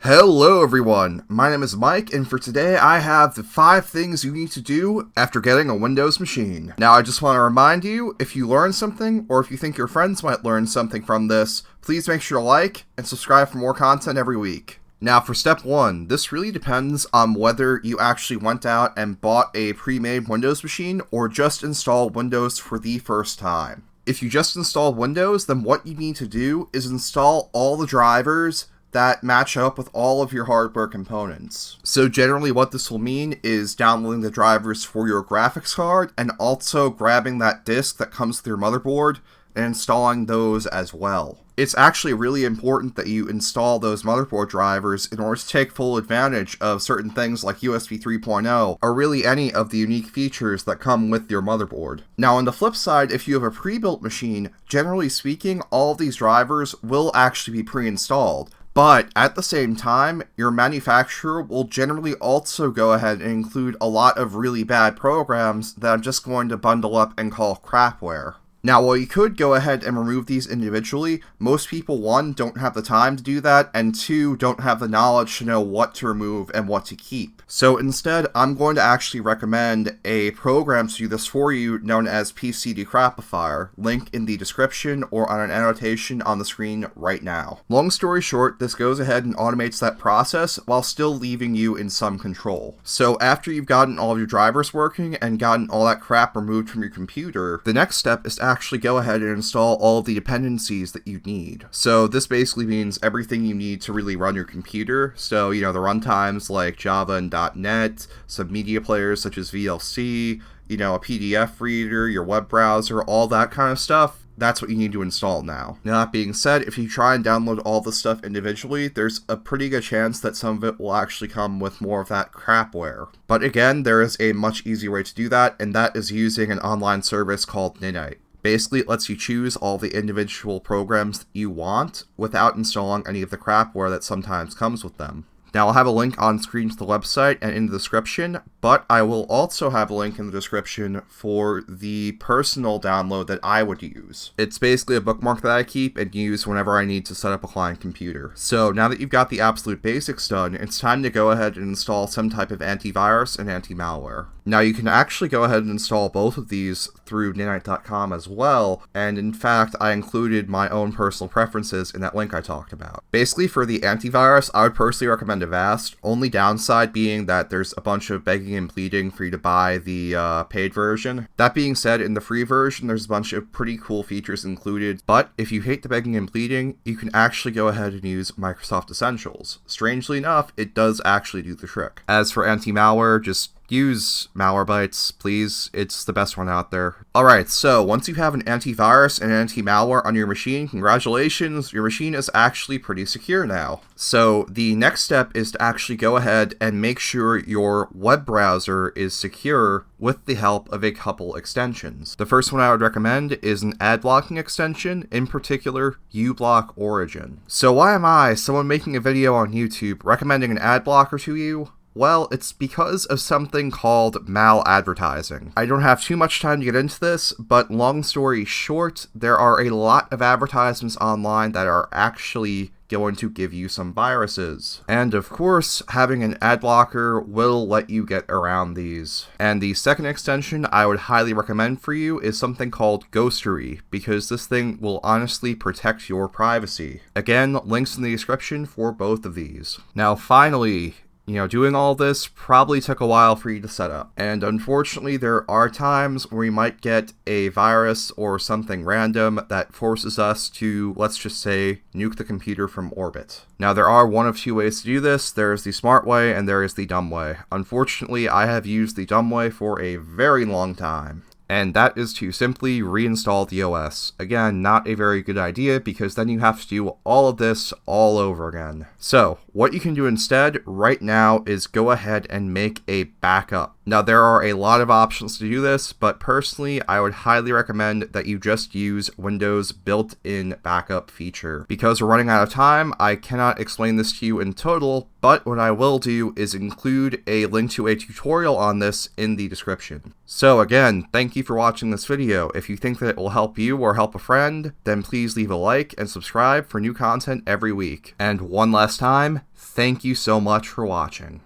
Hello everyone, my name is Mike, and for today I have the 5 things you need to do after getting a Windows machine. Now I just want to remind you, if you learned something, or if you think your friends might learn something from this, please make sure to like and subscribe for more content every week. Now for step 1, this really depends on whether you actually went out and bought a pre-made Windows machine or just installed Windows for the first time. If you just installed Windows, then what you need to do is install all the drivers that match up with all of your hardware components. So generally what this will mean is downloading the drivers for your graphics card and also grabbing that disk that comes with your motherboard and installing those as well. It's actually really important that you install those motherboard drivers in order to take full advantage of certain things like USB 3.0 or really any of the unique features that come with your motherboard. Now on the flip side, if you have a pre-built machine, generally speaking, all of these drivers will actually be pre-installed. But at the same time, your manufacturer will generally also go ahead and include a lot of really bad programs that I'm just going to bundle up and call crapware. Now, while you could go ahead and remove these individually, most people, 1, don't have the time to do that, and 2, don't have the knowledge to know what to remove and what to keep. So instead, I'm going to actually recommend a program to do this for you known as PC Decrapifier, link in the description or on an annotation on the screen right now. Long story short, this goes ahead and automates that process while still leaving you in some control. So after you've gotten all of your drivers working and gotten all that crap removed from your computer, the next step is to actually go ahead and install all of the dependencies that you need. So this basically means everything you need to really run your computer. So, the runtimes like Java and .NET, some media players such as VLC, a PDF reader, your web browser, all that kind of stuff. That's what you need to install now. Now that being said, if you try and download all the stuff individually, there's a pretty good chance that some of it will actually come with more of that crapware. But again, there is a much easier way to do that, and that is using an online service called Ninite. Basically, it lets you choose all the individual programs that you want without installing any of the crapware that sometimes comes with them. Now, I'll have a link on screen to the website and in the description, but I will also have a link in the description for the personal download that I would use. It's basically a bookmark that I keep and use whenever I need to set up a client computer. So now that you've got the absolute basics done, it's time to go ahead and install some type of antivirus and anti-malware. Now, you can actually go ahead and install both of these through Ninite.com as well, and in fact, I included my own personal preferences in that link I talked about. Basically, for the antivirus, I would personally recommend Avast, only downside being that there's a bunch of begging and pleading for you to buy the paid version. That being said, in the free version, there's a bunch of pretty cool features included, but if you hate the begging and pleading, you can actually go ahead and use Microsoft Essentials. Strangely enough, it does actually do the trick. As for anti-malware, just use Malwarebytes, please. It's the best one out there. Alright, so once you have an antivirus and anti-malware on your machine, congratulations, your machine is actually pretty secure now. So the next step is to actually go ahead and make sure your web browser is secure with the help of a couple extensions. The first one I would recommend is an ad blocking extension, in particular, uBlock Origin. So why am I, someone making a video on YouTube, recommending an ad blocker to you? Well, it's because of something called maladvertising. I don't have too much time to get into this, but long story short, there are a lot of advertisements online that are actually going to give you some viruses. And of course, having an ad blocker will let you get around these. And the second extension I would highly recommend for you is something called Ghostery, because this thing will honestly protect your privacy. Again, links in the description for both of these. Now finally, doing all this probably took a while for you to set up. And unfortunately, there are times where we might get a virus or something random that forces us to, let's just say, nuke the computer from orbit. Now, there are one of 2 ways to do this. There is the smart way and there is the dumb way. Unfortunately, I have used the dumb way for a very long time. And that is to simply reinstall the OS. Again, not a very good idea because then you have to do all of this all over again. So, what you can do instead right now is go ahead and make a backup. Now, there are a lot of options to do this, but personally, I would highly recommend that you just use Windows built-in backup feature. Because we're running out of time, I cannot explain this to you in total, but what I will do is include a link to a tutorial on this in the description. So again, thank you for watching this video. If you think that it will help you or help a friend, then please leave a like and subscribe for new content every week. And one last time, Thank you so much for watching.